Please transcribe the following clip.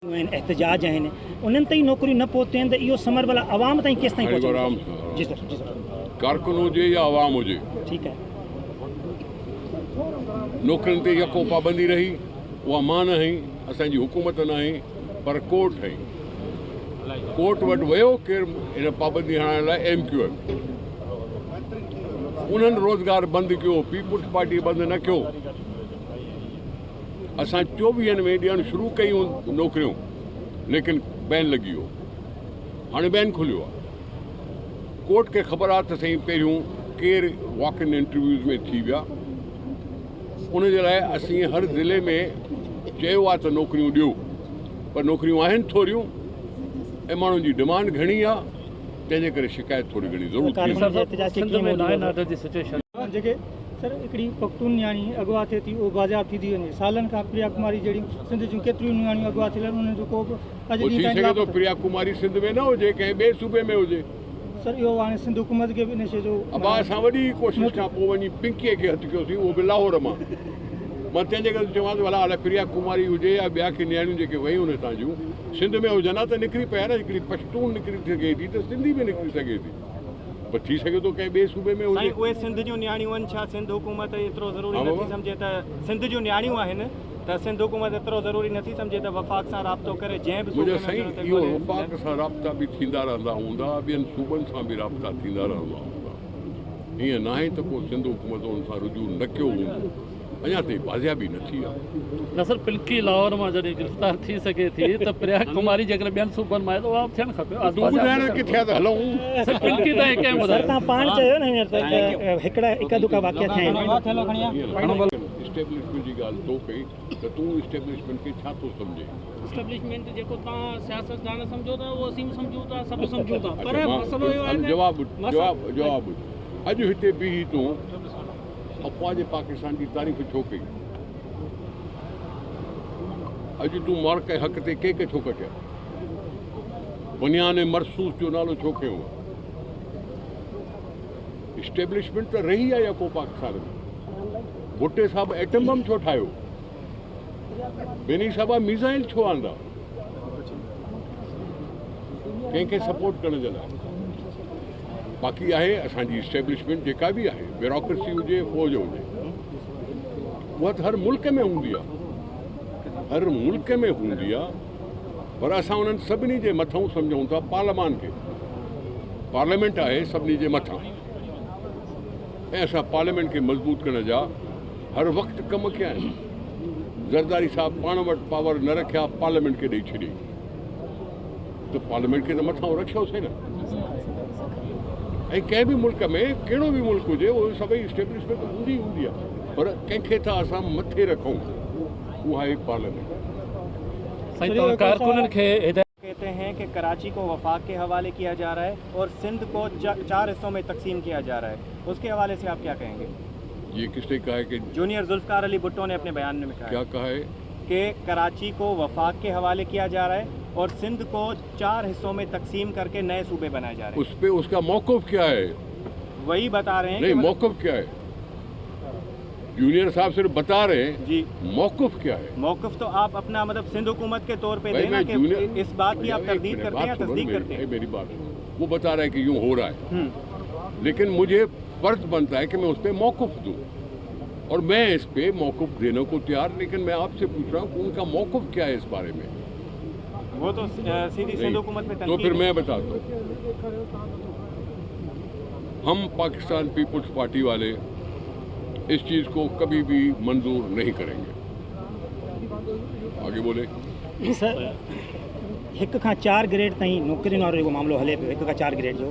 एहतजाज आहिनि उन्हनि ताईं नौकरियूं न पहुतियूं आहिनि त इहो समर भला आवाम ताईं केसि ताईं पहुचे? जी सर, जी सर। कारकुन हुजे या आवाम हुजे, ठीकु आहे। नौकरियुनि ते यको पाबंदी रही, उहा मां न हई, असांजी हुकूमत न हई, पर कोर्ट हई। कोर्ट वटि वियो केरु इन पाबंदी हणाइण लाइ MQM, उन्हनि रोज़गार बंदि कयो, पीपुल्स पार्टी बंदि न कयो। असां 24 में ॾियणु शुरू कयूं नौकरियूं, लेकिन बैन लॻी वियो, हाणे बैन खुलियो आहे। कोर्ट खे ख़बर आहे त सही पहिरियों केरु वॉक इन इंटरव्यूज़ में थी विया, उनजे लाइ असीं हर ज़िले में चयो आहे त नौकरियूं ॾियो, पर नौकरियूं आहिनि थोरियूं ऐं माण्हुनि जी डिमांड घणी आहे, तंहिंजे करे शिकायत थोरी घणी ज़रूरु जेके सर हिकिड़ी पख्तून नियाणी अगवा थिए थी उहो बाज़ारि थी वञे। सालनि खां प्रिया कुमारी जहिड़ियूं सिंध जूं केतिरियूं नियाणियूं अगवा थियल आहिनि, उन्हनि जो को बि अॼु थी सघे थो प्रिया कुमारी सिंध में न हुजे, कंहिं ॿिए सूबे में हुजे। सर इहो हाणे सिंध हुकूमत खे बि इन शइ जो अब असां वॾी कोशिशि खां पोइ वञी पिंकीअ खे हथु कयोसीं, उहो बि लाहौर मां। मां तंहिंजे करे चवां थो भला अलाए प्रिया कुमारी हुजे या ॿिया के नियाणियूं जेके वयूं आहिनि हितां जूं सिंध में हुजनि हा त निकिरी पिया न। हिकिड़ी पश्तून निकिरी सघे थी त सिंधी बि निकिरी सघे थी, पर थी सघे थो कंहिं ॿिए सूबे में हुजे। उहे सिंध जूं नियाणियूं आहिनि, छा सिंध हुकूमत एतिरो ज़रूरी नथी सम्झे त सिंध जूं नियाणियूं आहिनि त सिंध हुकूमत एतिरो ज़रूरी नथी सम्झे त वफ़ाक़ सां राब्तो करे जंहिं बि मुंहिंजो साईं इहो वफ़ाक़ सां राब्ता बि थींदा रहंदा हूंदा, ॿियनि सूबनि सां बि राब्ता थींदा रहंदा हूंदा। ईअं न आहे त को सिंध हुकूमत उन सां रुजू न कयो हूंदो, अञा ताईं बाज़ियाबी न थी आहे। न सर, पिंकी लाहौर मां जॾहिं गिरफ़्तार थी सघे थी त प्रिया कुमारी जेकॾहिं ॿियनि सूबनि मां आहे त उहा थियणु खपे। तूं ॿुधाइण किथे आहे त हलूं। सर पिंकी त कंहिं ॿुधायो? तव्हां पाण चयो न हींअर त हिकिड़ा हिकु दुका वाक़िया थिया आहिनि। इस्टेब्लिशमेंट जी ॻाल्हि तो कई त तूं इस्टेब्लिशमेंट खे छा थो सम्झे? इस्टेब्लिशमेंट जेको तव्हां सियासतदान सम्झो था उहो असीं सम्झूं था, सभु सम्झूं था, पर मसइलो इहो आहे जवाबु अॼु हिते बीही तूं अफ़वाज पाकिस्तान जी तारीफ़ छो कई? अॼु तूं मार्क हक़ ते के छो कटिया? बुनियान मरसूस जो नालो छो खयो? इस्टेब्लिशमेंट त रही आहे या को पाकिस्तान में? भुट्टे साहब एटम बम छो ठाहियो? बेनी साहब मिसाइल छो आंदा? कंहिंखे सपोर्ट करण जे लाइ? बाक़ी आहे असांजी इस्टेब्लिशमेंट जेका बि आहे, ब्यूरोक्रेसी हुजे, फौज हुजे, उहा त हर मुल्क में हूंदी आहे, हर मुल्क में हूंदी आहे, पर असां उन्हनि सभिनी जे मथां सम्झूं था पार्लियामेंट खे। पार्लियामेंट आहे सभिनी जे मथां, ऐं असां पार्लियामेंट खे मज़बूत करण जा हर वक़्तु कम कया आहिनि। ज़रदारी साहब पाण वटि पावर न रखिया, पार्लियामेंट खे ॾेई छॾी, त पार्लियामेंट खे त मथां रखियोसीं न। ऐं कंहिं बि मुल्क में, कहिड़ो बि मुल्क हुजे, उहो सभई इस्टेब्लिशमेंट हूंदी आहे, पर कंहिंखे त असां मथे रखूं, उहा आहे पार्लियामेंट। कहते हैं कि कराची को वफाक के हवाले किया जा रहा है और सिंध को 4 हिस्सों में तकसीम किया जा रहा है, उसके हवाले से आप क्या कहेंगे? ये किसने कहा है कि जूनियर जुल्फकार अली भुट्टो ने अपने बयान में कहा, क्या कहा है कि कराची को वफाक के हवाले किया जा रहा है और सिंध को 4 हिस्सों में तकसीम करके नए सूबे बनाए जा रहे हैं। उस पे उसका मौक़िफ़ क्या है? वही बता रहे हैं। नहीं, मौक़िफ़ क्या है? जूनियर साहब सिर्फ बता रहे हैं जी, मौक़िफ़ क्या है? मौक़िफ़ तो आप अपना मतलब सिंध हुकूमत के तौर पे देना कि इस बात की आप तरदीद करते हैं या तस्दीक करते हैं? मेरी बात, वो बता रहा है कि यूँ हो रहा है, लेकिन मुझे फर्ज बनता है कि मैं उस पर मौक़िफ़ दूँ, और मैं इस पे मौक़िफ़ देने को तैयार, लेकिन मैं आपसे पूछ रहा हूँ कि उनका मौक़िफ़ क्या है इस बारे में? वो तो सीधी सिंध हुकूमत पे तो फिर मैं बताता हूँ, हम पाकिस्तान पीपुल्स पार्टी वाले इस चीज़ को कभी भी मंजूर नहीं करेंगे। आगे बोले। सर 1 खां 4 ग्रेड ताईं नौकरियुनि वारो जेको मामिलो हले पियो, 1 खां 4 ग्रेड जो